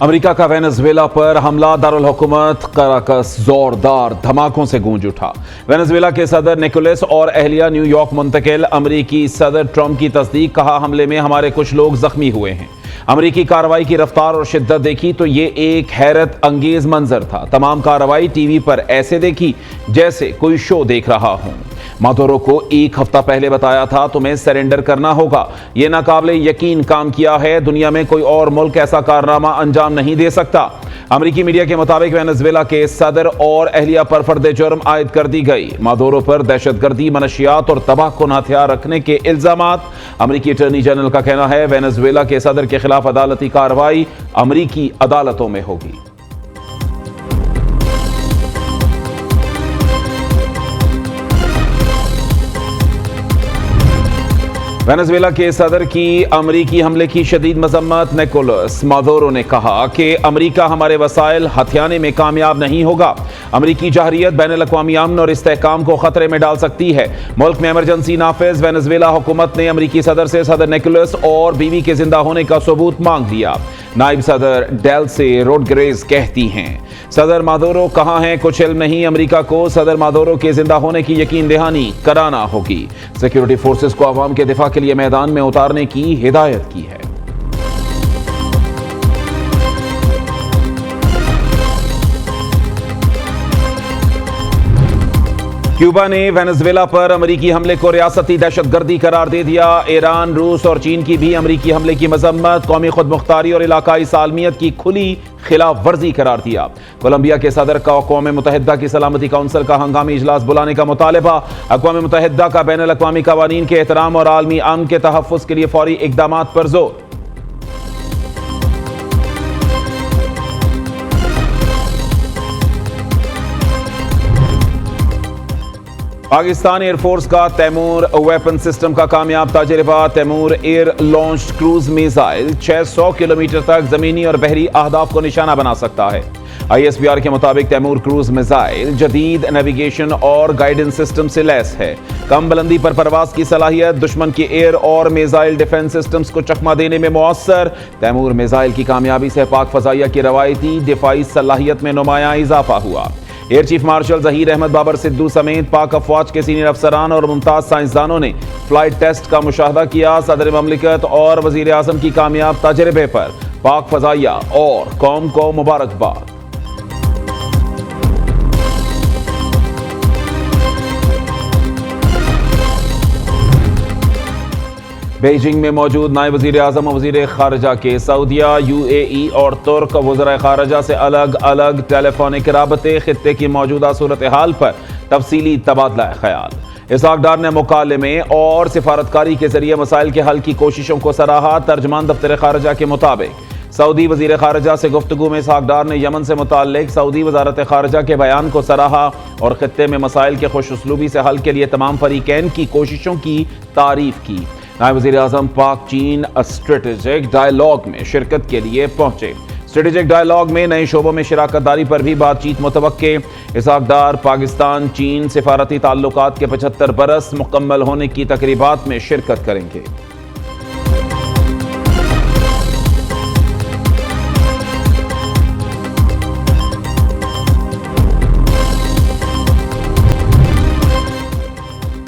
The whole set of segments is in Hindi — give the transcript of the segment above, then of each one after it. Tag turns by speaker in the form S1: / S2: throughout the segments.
S1: अमेरिका का वेनेजुएला पर हमला, दारुल हुकूमत कराकस जोरदार धमाकों से गूंज उठा। वेनेजुएला के सदर निकोलस और अहलिया न्यूयॉर्क मुंतकिल। अमेरिकी सदर ट्रंप की तस्दीक, कहा हमले में हमारे कुछ लोग जख्मी हुए हैं। अमेरिकी कार्रवाई की रफ्तार और शिद्दत देखी तो ये एक हैरत अंगेज मंजर था। तमाम कार्रवाई टीवी पर ऐसे देखी जैसे कोई शो देख रहा हूं। मादुरो को एक हफ्ता पहले बताया था तुम्हें सरेंडर करना होगा। यह नाकाबिले यकीन काम किया है। दुनिया में कोई और मुल्क ऐसा कारनामा अंजाम नहीं दे सकता। अमेरिकी मीडिया के मुताबिक वेनेजुएला के सदर और अहलिया पर फर्द जुर्म आयद कर दी गई। मादुरो पर दहशतगर्दी, मनशियात और तबाहकुन हथियार रखने के इल्जामात। अमेरिकी अटॉर्नी जनरल का कहना है वेनेजुएला के सदर के खिलाफ अदालती कार्रवाई अमेरिकी अदालतों में होगी। वेनेजुएला के सदर की अमेरिकी हमले की शदीद मजम्मत। निकोलस मादुरो ने कहा कि अमेरिका हमारे वसाइल हथियाने में कामयाब नहीं होगा। अमेरिकी जहरियत बैनुल-अक़वामी अमन और इस्तेहकाम को खतरे में डाल सकती है। मुल्क में इमरजेंसी नाफिज। वेनेजुएला हुकूमत ने अमेरिकी सदर से सदर निकोलस और बीवी के जिंदा होने का सबूत मांग लिया। नायब सदर डेल्से रोड्रिगेज कहती हैं, सदर मादुरो कहाँ हैं, कुछ इल्म नहीं। अमेरिका को सदर मादुरो के जिंदा होने की यकीन दहानी कराना होगी। सिक्योरिटी फोर्सेस को अवाम के दिफा के लिए मैदान में उतारने की हिदायत की है। क्यूबा ने वेनेजुएला पर अमेरिकी हमले को रियासती दहशतगर्दी करार दे दिया। ईरान, रूस और चीन की भी अमेरिकी हमले की मजम्मत, कौमी खुदमुख्तारी और इलाकाई सालमियत की खुली खिलाफ वर्जी करार दिया। कोलंबिया के सदर का अक़वाम मुत्तहिदा की सलामती काउंसिल का हंगामी इजलास बुलाने का मुतालबा। अक़वाम मुत्तहिदा का बैनुल-अक़वामी क़वानीन के एहतराम और आलमी अमन के तहफ़्फ़ुज़ के लिए फौरी इक़दामात पर जोर। पाकिस्तान एयरफोर्स का तैमूर वेपन सिस्टम का कामयाब तजुर्बा। Taimoor air launch cruise missile 600 kilometre तक जमीनी और बहरी अहदाफ को निशाना बना सकता है। ISBR के मुताबिक तैमूर क्रूज मिसाइल जदीद नेविगेशन और गाइडेंस सिस्टम से लैस है। कम बुलंदी पर परवाज की सलाहियत, दुश्मन के एयर और मिसाइल डिफेंस सिस्टम्स को चकमा देने में मुअस्सर। तैमूर मिसाइल की कामयाबी से पाक फजाइया की रवायती दिफाई सलाहियत में नुमायां इजाफा हुआ। Air chief marshal Zaheer Ahmed Babar Sidhu समेत पाक अफवाज के सीनियर अफसरान और मुमताज साइंसदानों ने फ्लाइट टेस्ट का मुशाहदा किया। सदर ममलिकत और वजीर आजम की कामयाब तजर्बे पर पाक फजाइया और कौम को मुबारकबाद। बीजिंग में मौजूद नायब वज़ीर आज़म और वज़ीर ख़ारिजा के सऊदिया, UAE और तुर्क वज़राए ख़ारिजा से अलग अलग टेलीफोनिक राबते, खित्ते की मौजूदा सूरत हाल पर तफसीली तबादला ख्याल। इसहाक डार ने मुकालमे और सिफारतकारी के जरिए मसाइल के हल की कोशिशों को सराहा। तर्जमान दफ्तर ख़ारिजा के मुताबिक सऊदी वज़ीर ख़ारिजा से गुफ्तगू में इसहाक डार ने यमन से मुताल्लिक़ सऊदी वज़ारत ख़ारिजा के बयान को सराहा और खित्ते में मसाइल के खुशउस्लूबी से हल के लिए तमाम फरीकैन की कोशिशों की तारीफ की। नायब वज़ीर आज़म पाक चीन स्ट्रेटेजिक डायलॉग में शिरकत के लिए पहुंचे। स्ट्रेटेजिक डायलॉग में नए शोबों में शिराकतदारी पर भी बातचीत मुतवक्के। इसहाक डार पाकिस्तान चीन सिफारती ताल्लुकात के 75 बरस मुकम्मल होने की तकरीबात में शिरकत करेंगे।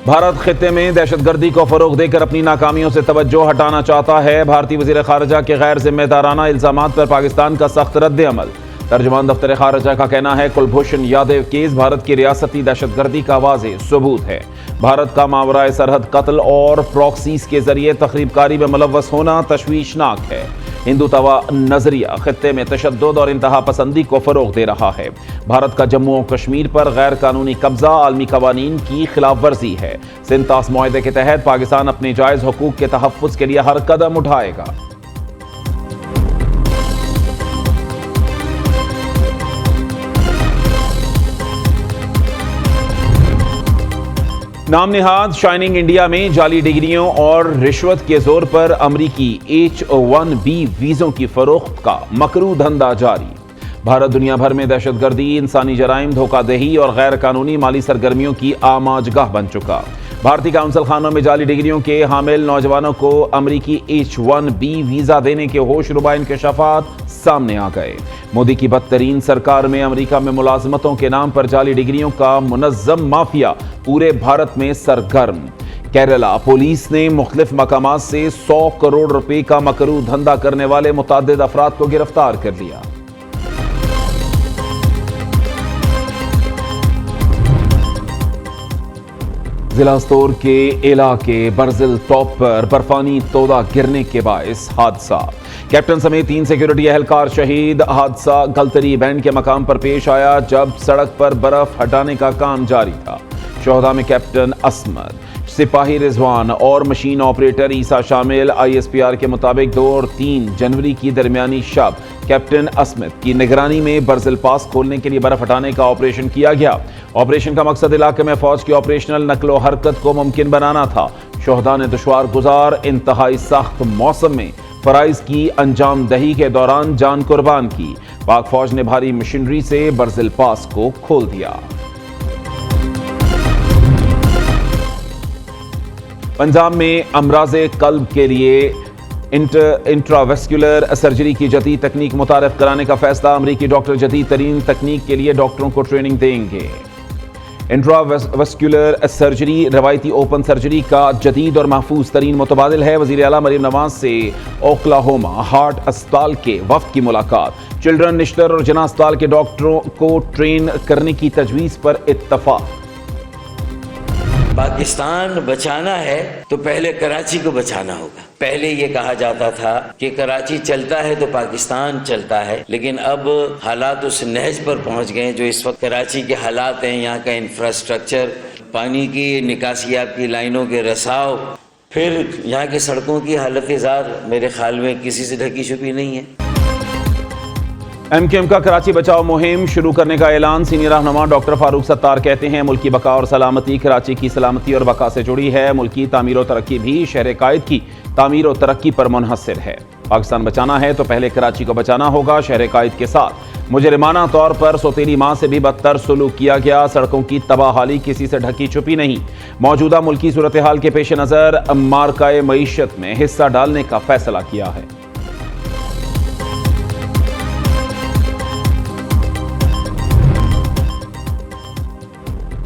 S1: भारत खित्ते में दहशतगर्दी को फरोग देकर अपनी नाकामियों से तवज्जो हटाना चाहता है। भारतीय वज़ीर ख़ारिजा के गैर जिम्मेदाराना इल्ज़ामात पर पाकिस्तान का सख्त रद्द अमल। तर्जुमान दफ्तर ख़ारिजा का कहना है कुलभूषण यादव केस भारत की रियासती दहशतगर्दी का वाज़ेह सबूत है। भारत का मावराए सरहद कत्ल और प्रॉक्सीज के जरिए तखरीबकारी में मुलव्वस होना तशवीशनाक है। हिंदुत्व नजरिया खित्ते में तशद्दुद और इंतहा पसंदी को फरोग दे रहा है। भारत का जम्मू और कश्मीर पर गैर कानूनी कब्जा आलमी कवानीन की खिलाफ वर्जी है। सिंतास मुआहदे के तहत पाकिस्तान अपने जायज हुकूक के तहफ़्फ़ुज़ के लिए हर कदम उठाएगा। नाम निहाद शाइनिंग इंडिया में जाली डिग्रियों और रिश्वत के जोर पर अमरीकी H-1B वीज़ों की फरोख्त का मकरू धंधा जारी। भारत दुनिया भर में दहशतगर्दी, इंसानी जराइम, धोखादही और गैर कानूनी माली सरगर्मियों की आमाजगाह बन चुका। भारतीय काउंसिल खानों में जाली डिग्रियों के हामिल नौजवानों को अमरीकी H-1B वीजा देने के होशरुबा इंकशाफात सामने आ गए। मोदी की बदतरीन सरकार में अमेरिका में मुलाजमतों के नाम पर जाली डिग्रियों का मुनज़्ज़म माफिया पूरे भारत में सरगर्म। केरला पुलिस ने मुख्तलिफ मकामात से 100 करोड़ रुपए का मकरू धंधा करने वाले मुतअद्दिद अफराद को गिरफ्तार कर लिया। जिला स्तोर के इलाके बर्जिल टॉप पर बर्फानी तोदा गिरने के बायस हादसा, कैप्टन समेत 3 सिक्योरिटी एहलकार शहीद। हादसा गलतरी बैंड के मकाम पर पेश आया जब सड़क पर बर्फ हटाने का काम जारी था। शोहदा में कैप्टन असमद, सिपाही रिजवान और मशीन ऑपरेटर ईसा शामिल। ISPR के मुताबिक 2 और 3 जनवरी की दरमियानी शब कैप्टन असमद की निगरानी में बर्जिल पास खोलने के लिए बर्फ हटाने का ऑपरेशन किया गया। ऑपरेशन का मकसद इलाके में फौज की ऑपरेशनल नकलो हरकत को मुमकिन बनाना था। शोहदा ने दुश्वार गुजार इंतहाई सख्त मौसम में फराइज की अंजाम दही के दौरान जान कुर्बान की। पाक फौज ने भारी मशीनरी से बर्जिल पास को खोल दिया। पंजाब में अमराज़े कल्ब के लिए इंट्रावेस्कुलर सर्जरी की जदीद तकनीक मुतारफ कराने का फैसला। अमरीकी डॉक्टर जदीद तरीन तकनीक के लिए डॉक्टरों को ट्रेनिंग देंगे। इंट्रावेस्कुलर सर्जरी रवायती ओपन सर्जरी का जदीद और महफूज तरीन मुतबादिल है। वज़ीर आला मरीम नवाज से ओक्लाहोमा हार्ट अस्पताल के वफ्द की मुलाकात। चिल्ड्रन निश्तर और जना अस्पताल के डॉक्टरों को ट्रेन करने की तजवीज़ पर इत्तफाक।
S2: पाकिस्तान बचाना है तो पहले कराची को बचाना होगा। पहले ये कहा जाता था कि कराची चलता है तो पाकिस्तान चलता है, लेकिन अब हालात उस नहज पर पहुंच गए जो इस वक्त कराची के हालात हैं। यहाँ का इंफ्रास्ट्रक्चर, पानी की निकासियात की लाइनों के रसाव, फिर यहाँ की सड़कों की हालत ज़ार मेरे ख्याल में किसी से ढकी छुपी नहीं है।
S1: MQM का कराची बचाओ मुहिम शुरू करने का ऐलान। सीनियर रहनुमा डॉक्टर फारूक सत्तार कहते हैं मुल्की बका और सलामती कराची की सलामती और बका से जुड़ी है। मुल्की तामीर और तरक्की भी शहर कायद की तामीर और तरक्की पर मुनहसर है। पाकिस्तान बचाना है तो पहले कराची को बचाना होगा। शहर कायद के साथ मुजरिमाना तौर पर सौतेली माँ से भी बदतर सलूक किया गया। सड़कों की तबाहाली किसी से ढकी छुपी नहीं। मौजूदा मुल्की सूरत हाल के पेश नज़र मार्काए मईशत में हिस्सा डालने का फैसला किया है।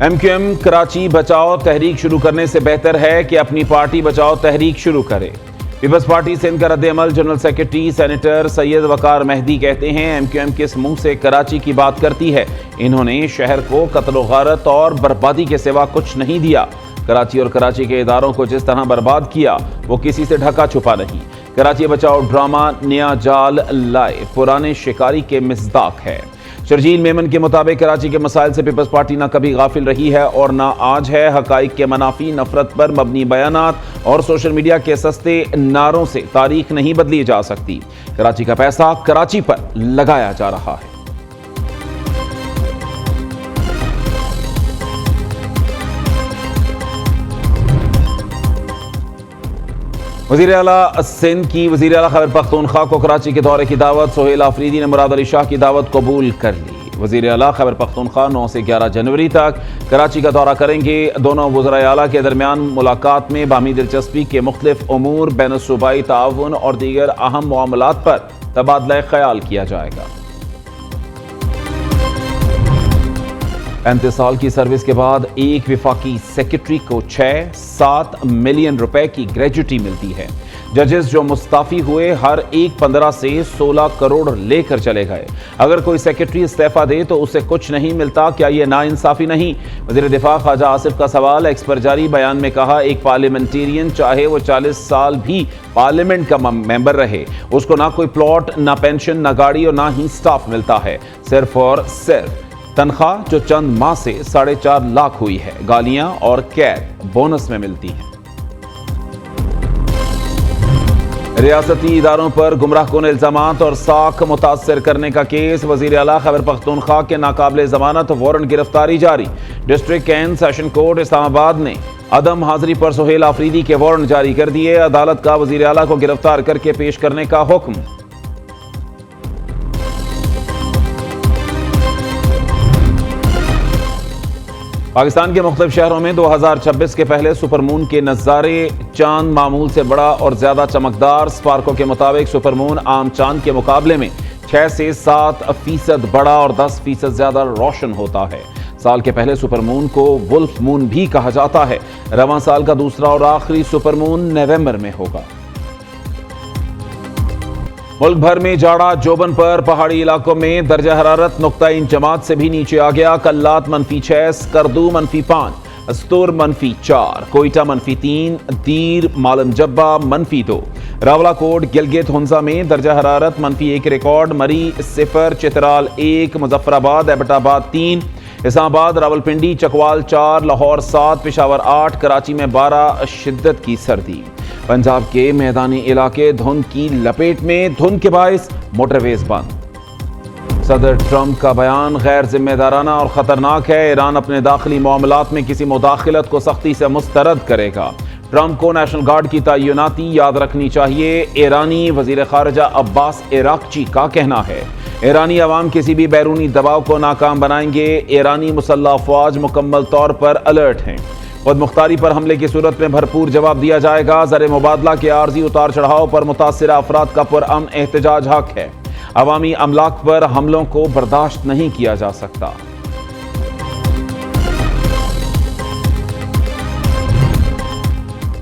S1: MQM कराची बचाओ तहरीक शुरू करने से बेहतर है कि अपनी पार्टी बचाओ तहरीक शुरू करे। पीपल्स पार्टी सिंध का रद्द-ए-अमल। जनरल सेक्रेटरी सेनेटर सैयद वकार मेहदी कहते हैं MQM किस मुंह से कराची की बात करती है। इन्होंने शहर को कत्ल गारत और बर्बादी के सिवा कुछ नहीं दिया। कराची और कराची के इदारों को जिस तरह बर्बाद किया वो किसी से ढका छुपा नहीं। कराची बचाओ ड्रामा नया जाल लाए पुराने शिकारी के मिस्दाक है। शर्जील मेमन के मुताबिक कराची के मसाइल से पीपल्स पार्टी ना कभी गाफिल रही है और ना आज है। हकाइक के मनाफी, नफरत पर मबनी बयानात और सोशल मीडिया के सस्ते नारों से तारीख नहीं बदली जा सकती। कराची का पैसा कराची पर लगाया जा रहा है। वज़ीर आला सिंध की वज़ीर आला खैबर पख्तूनख्वा को कराची के दौरे की दावत। सोहेल आफरीदी ने मुराद अली शाह की दावत कबूल कर ली। वज़ीर आला खैबर पख्तूनख्वा 9 से 11 जनवरी तक कराची का दौरा करेंगे। दोनों वज़राए आला के दरमियान मुलाकात में बामी दिलचस्पी के मुख्तलिफ उमूर, बैनुस्सूबाई ताउन और दीगर अहम मामलात पर तबादला ख्याल किया जाएगा। 35 साल की सर्विस के बाद एक विफाकी सेक्रेटरी को 6-7 मिलियन रुपए की ग्रेजुटी मिलती है। जजेस जो मुस्ताफी हुए हर एक 15 से 16 करोड़ लेकर चले गए। अगर कोई सेक्रेटरी इस्तीफा दे तो उसे कुछ नहीं मिलता, क्या यह नाइंसाफी नहीं? वज़ीर दिफा ख्वाजा आसिफ का सवाल। एक्स पर जारी बयान में कहा एक पार्लियामेंटेरियन चाहे वो 40 साल भी पार्लियामेंट का मेंबर रहे, उसको ना कोई प्लॉट, ना पेंशन, ना गाड़ी और ना ही स्टाफ मिलता है। सिर्फ और सिर्फ तनख्वाह जो चंद माह से 4.5 लाख हुई है। गालियां और कैद बोनस में मिलती हैं। रियासती इदारों पर गुमराहकुन इल्जामात और साख मुतासर करने का केस। वज़ीर आला खैबर पख्तूनख्वा के नाकाबिले जमानत वारंट गिरफ्तारी जारी। District and session court Islamabad ने अदम हाजिरी पर सोहेल आफरीदी के वारंट जारी कर दिए। अदालत का वज़ीर आला को गिरफ्तार करके पेश करने का हुक्म। पाकिस्तान के मुख्तलिफ शहरों में 2026 के पहले सुपरमून के नज़ारे। चांद मामूल से बड़ा और ज्यादा चमकदार। स्पार्को के मुताबिक सुपरमून आम चांद के मुकाबले में 6 से 7% बड़ा और 10% ज्यादा रोशन होता है। साल के पहले सुपरमून को वुल्फ मून भी कहा जाता है। रवां साल का दूसरा और आखिरी सुपरमून नवंबर में होगा। मुल्क भर में जाड़ा जोबन पर। पहाड़ी इलाकों में दर्जा हरारत नुक्ता-इन जमात से भी नीचे आ गया। कल्लात -6, स्कर्दू -5, अस्तुर -4, कोयटा -3, दीर मालम जब्बा -2, रावलाकोट गिलगित हुंजा में दर्जा हरारत -1 रिकॉर्ड। मरी 0, चित्राल 1, मुजफ्फराबाद एबटाबाद 3, इस्लामाबाद रावलपिंडी चकवाल 4, लाहौर 7, पेशावर 8, कराची में 12 शिद्दत की सर्दी। पंजाब के मैदानी इलाके धुंध की लपेट में। धुंध के बायस मोटरवेज बंद। सदर ट्रंप का बयान गैर जिम्मेदाराना और खतरनाक है। ईरान अपने दाखिली मामलात में किसी मुदाखलत को सख्ती से मुस्तरद करेगा। ट्रंप को नेशनल गार्ड की तैनाती याद रखनी चाहिए। ईरानी वजीर खारजा अब्बास इराक्ची का कहना है। ईरानी अवाम किसी भी बैरूनी दबाव को नाकाम बनाएंगे। ईरानी मुसल्लह अफवाज मुकम्मल तौर पर अलर्ट हैं। खुद मुख्तारी पर हमले की सूरत में भरपूर जवाब दिया जाएगा। ज़र मुबादला के आर्जी उतार चढ़ाव पर मुतासिरा अफराद का पुरअमन एहतजाज हक है। अवामी अमलाक पर हमलों को बर्दाश्त नहीं किया जा सकता।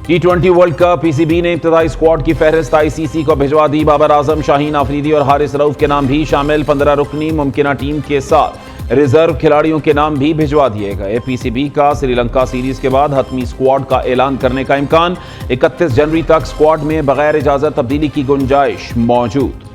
S1: T20 world cup. पीसीबी ने इब्तदाई स्क्वाड की फहरिस्त आईसीसी को भिजवा दी। बाबर आजम, शाहीन आफरीदी और हारिस रऊफ के नाम भी शामिल। 15 रुकनी मुमकिना टीम के साथ रिजर्व खिलाड़ियों के नाम भी भिजवा दिए गए। पीसीबी का श्रीलंका सीरीज के बाद हतमी स्क्वाड का ऐलान करने का इम्कान। 31 जनवरी तक स्क्वाड में बगैर इजाजत तब्दीली की गुंजाइश मौजूद।